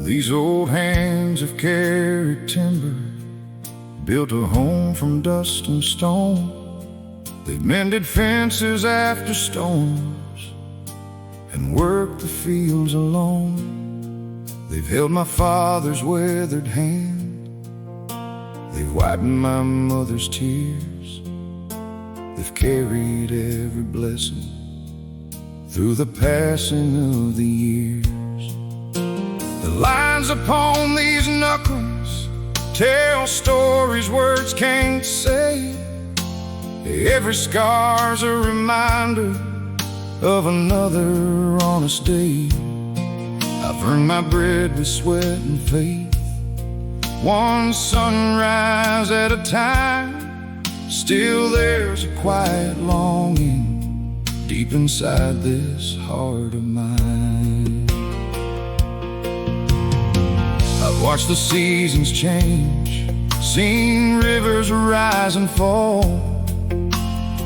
These old hands have carried timber, built a home from dust and stone. They've mended fences after storms and worked the fields alone. They've held my father's weathered hand, they've wiped my mother's tears. They've carried every blessing through the passing of the years. The lines upon these knuckles tell stories words can't say. Every scar's a reminder of another honest day. I've earned my bread with sweat and faith, one sunrise at a time. Still there's a quiet longing deep inside this heart of mine. I've watched the seasons change, seen rivers rise and fall.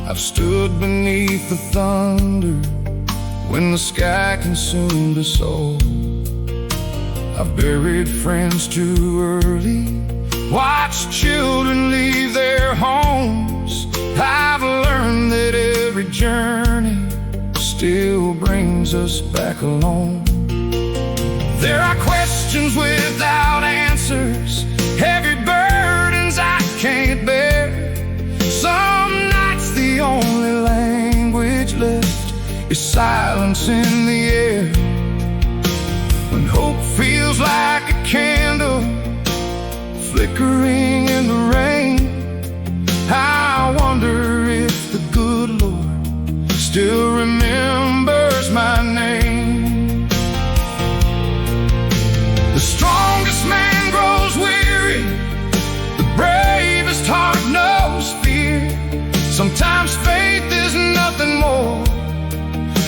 I've stood beneath the thunder when the sky consumed us all. I've buried friends too early, watched children leave their homes. I've learned that every journey still brings us back alone. There are questions without answers, heavy burdens I can't bear. Some nights the only language left is silence in the air. When hope feels like a candle flickering in the rain, I wonder if the good Lord still remembers my name. The strongest man grows weary, the bravest heart knows fear. Sometimes faith is nothing more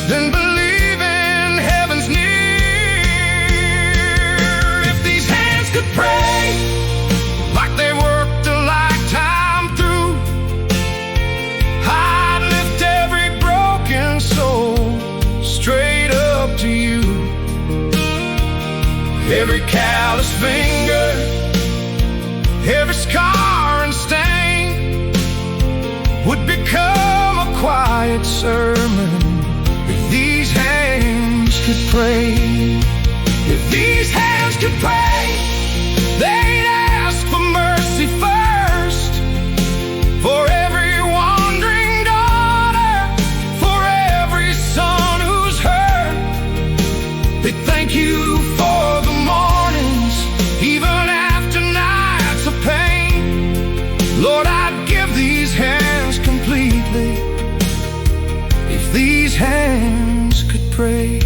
than believing heaven's near. If these hands could pray like they worked a lifetime through, I'd lift every broken soul straight up to you. Every callous finger, every scar and stain would become a quiet sermon if these hands could pray. If these hands could pray, they'd ask for mercy first, for every wandering daughter, for every son who's hurt. They'd thank you for the mornings, even after nights of pain. Lord, I'd give these hands completely if these hands could pray.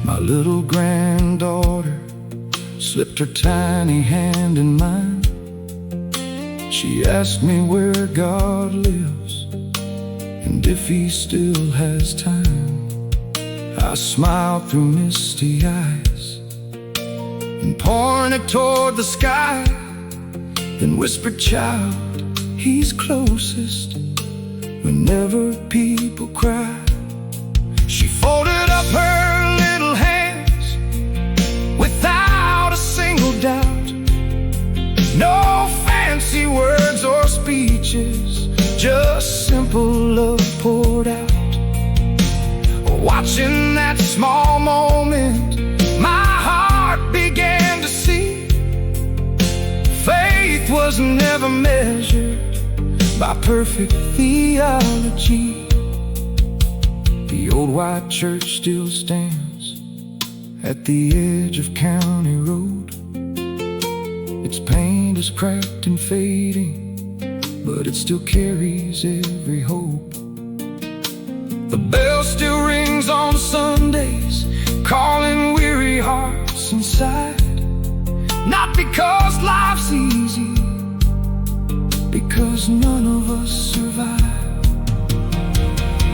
My little granddaughter slipped her tiny hand in mine. She asked me where God lives and if He still has time. I smiled through misty eyes and pointed toward the sky, then whispered, "Child, He's closest whenever people cry." She folded up her little hands without a single doubt. No fancy words or speeches, just simple love poured out. Watching that small moment, my heart began to see faith was never measured by perfect theology. The old white church still stands at the edge of County Road. Its paint is cracked and fading, but it still carries every hope. The bell still rings on Sundays, calling weary hearts inside. Not because life's easy, because none of us survive.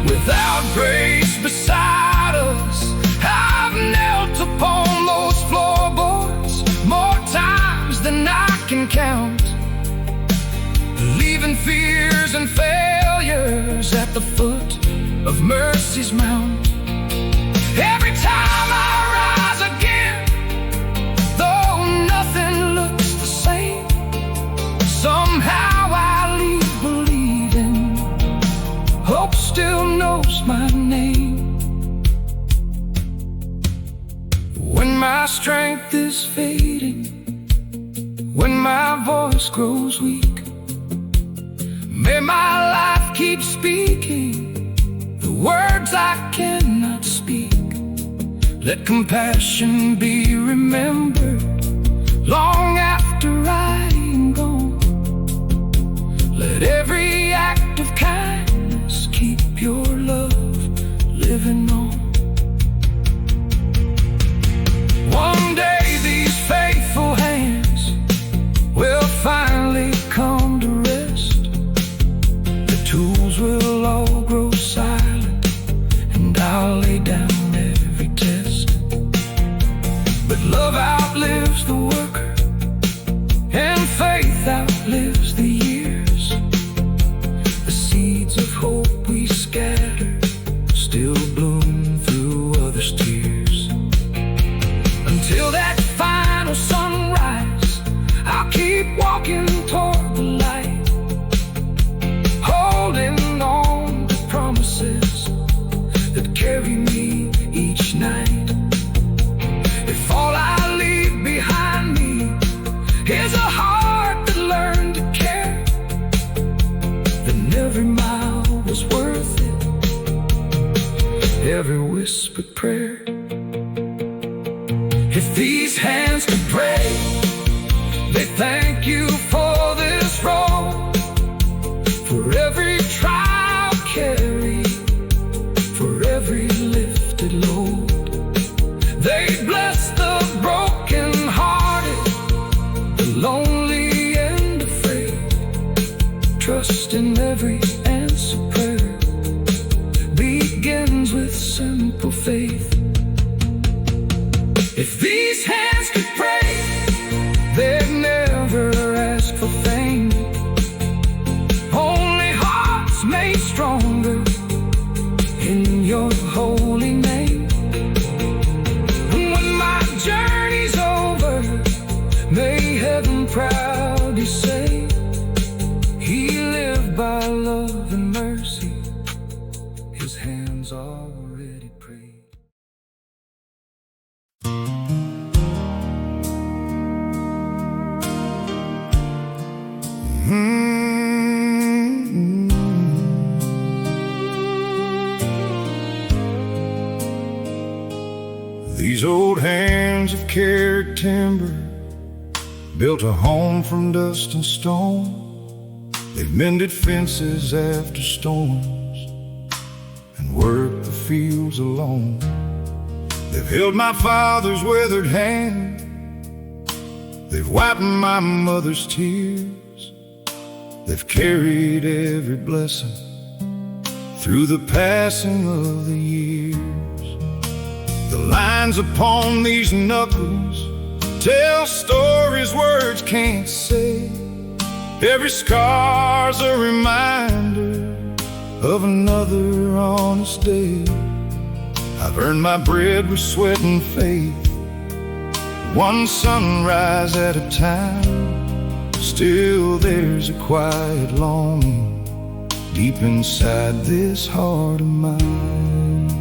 Without grace beside us, I've knelt upon those floorboards more times than I can count, leaving fears and failures at the foot of mercy's mount. Every time I rise my strength is fading, when my voice grows weak, may my life keep speaking the words I cannot speak. Let compassion be remembered long after I am gone. Let every act of kindness keep your love living on. One day these faithful hands will finally come to rest. The tools will all grow silent, and I'll lay down every test. But love outlives the worker, and faith outlives the years. The seeds of hope we scatter still bloom through others' tears. Until that final sunrise, I'll keep walking toward the light, holding on to promises that carry me each night. If all I leave behind me is a heart that learned to care, then every mile was worth it, every whispered prayer. If these hands could pray, they thank you for this road, for every trial carried, for every lifted load. They bless the broken-hearted, the lonely and afraid. Trust in every answered prayer begins with simple faith. If these hands could pray, they'd never ask for fame, only hearts made stronger in your holy name. And when my journey's over, may heaven proudly say, he lived by love and mercy, his hands already prayed. These old hands have carried timber, built a home from dust and stone. They've mended fences after storms and worked the fields alone. They've held my father's weathered hand, they've wiped my mother's tears. They've carried every blessing through the passing of the years. The lines upon these knuckles tell stories words can't say. Every scar's a reminder of another honest day. I've earned my bread with sweat and faith, one sunrise at a time. Still there's a quiet longing deep inside this heart of mine.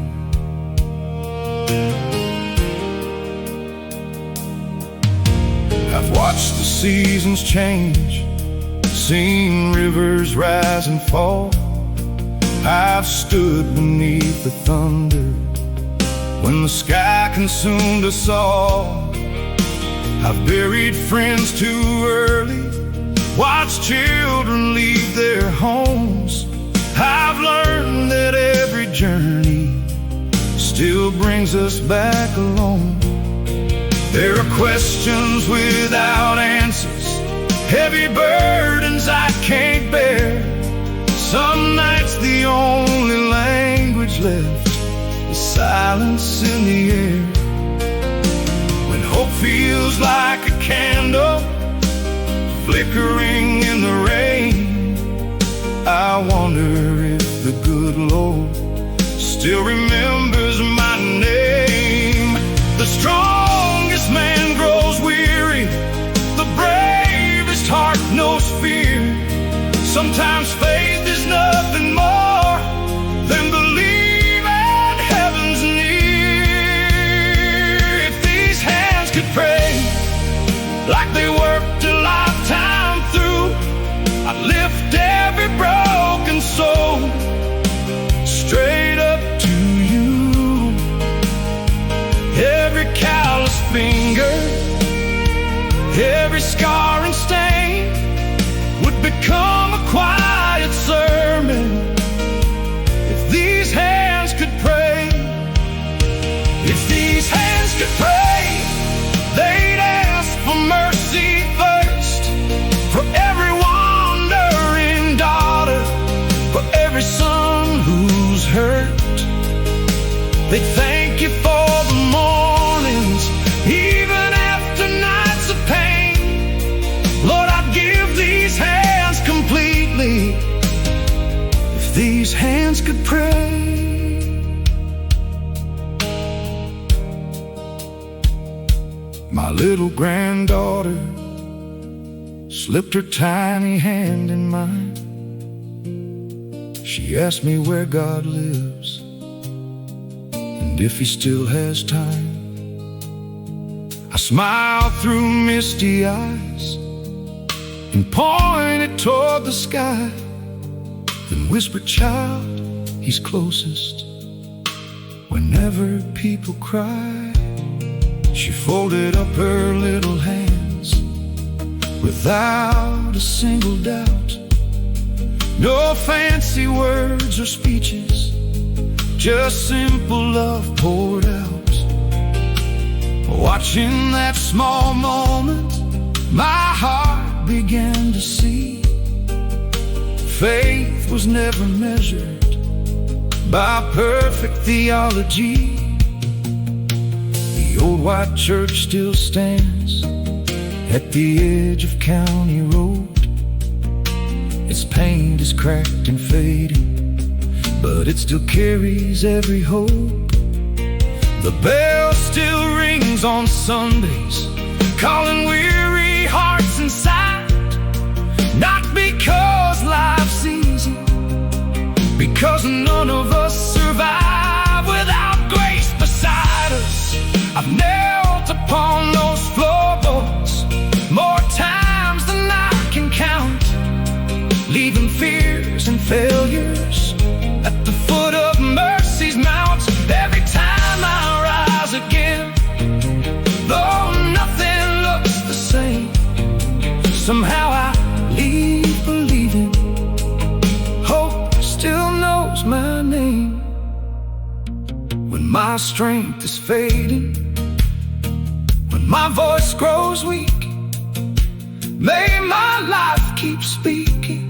I've watched the seasons change, seen rivers rise and fall. I've stood beneath the thunder when the sky consumed us all. I've buried friends too early, watched children leave their homes. I've learned that every journey still brings us back alone. There are questions without answers, heavy burdens I can't bear. Some nights the only language left is silence in the air. When hope feels like a candle flickering in the rain, I wonder if the good Lord still remembers my name. The strongest man grows weary, the bravest heart knows fear. Sometimes faith is nothing more than believing heaven's near. If these hands finger, every scar and stain would become a quiet sermon. If these hands could pray, if these hands could pray, they'd ask for mercy first, for every wandering daughter, for every son who's hurt. They'd thank you for the mornings, even after nights of pain. Lord, I'd give these hands completely if these hands could pray. My little granddaughter slipped her tiny hand in mine. She asked me where God lives and if He still has time. I smiled through misty eyes and pointed toward the sky, then whispered, "Child, He's closest whenever people cry." She folded up her little hands without a single doubt. No fancy words or speeches, just simple love poured out. Watching that small moment, my heart began to see faith was never measured by perfect theology. The old white church still stands at the edge of County Road. Its paint is cracked and fading, but it still carries every hope. The bell still rings on Sundays, calling weary hearts inside. Not because life's easy, because none of us survive without grace beside us. I've knelt upon those floorboards more times than I can count, leaving fears and failures at the foot of mercy's mount. Every time I rise again, though nothing looks the same, somehow I leave believing hope still knows my name. When my strength is fading, when my voice grows weak, may my life keep speaking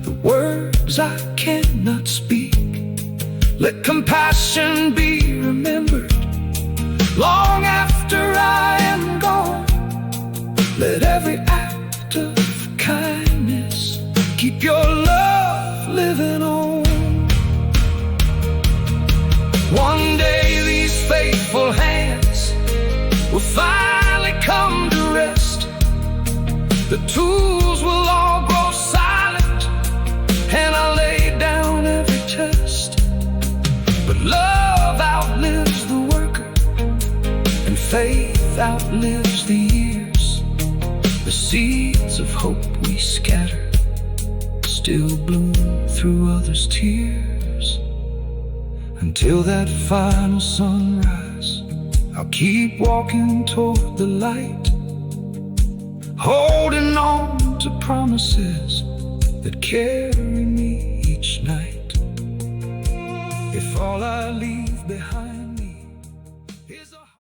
the words I cannot speak. Let compassion be remembered long after I am gone. Let every act of kindness keep your love living on. One day these faithful hands will finally come to rest. The tools will all grow silent, and I lay down every test. But love outlives the worker, and faith outlives the years. The seeds of hope we scatter still bloom through others' tears. Until that final sunrise, I'll keep walking toward the light, holding on to promises that carry me each night. If all I leave behind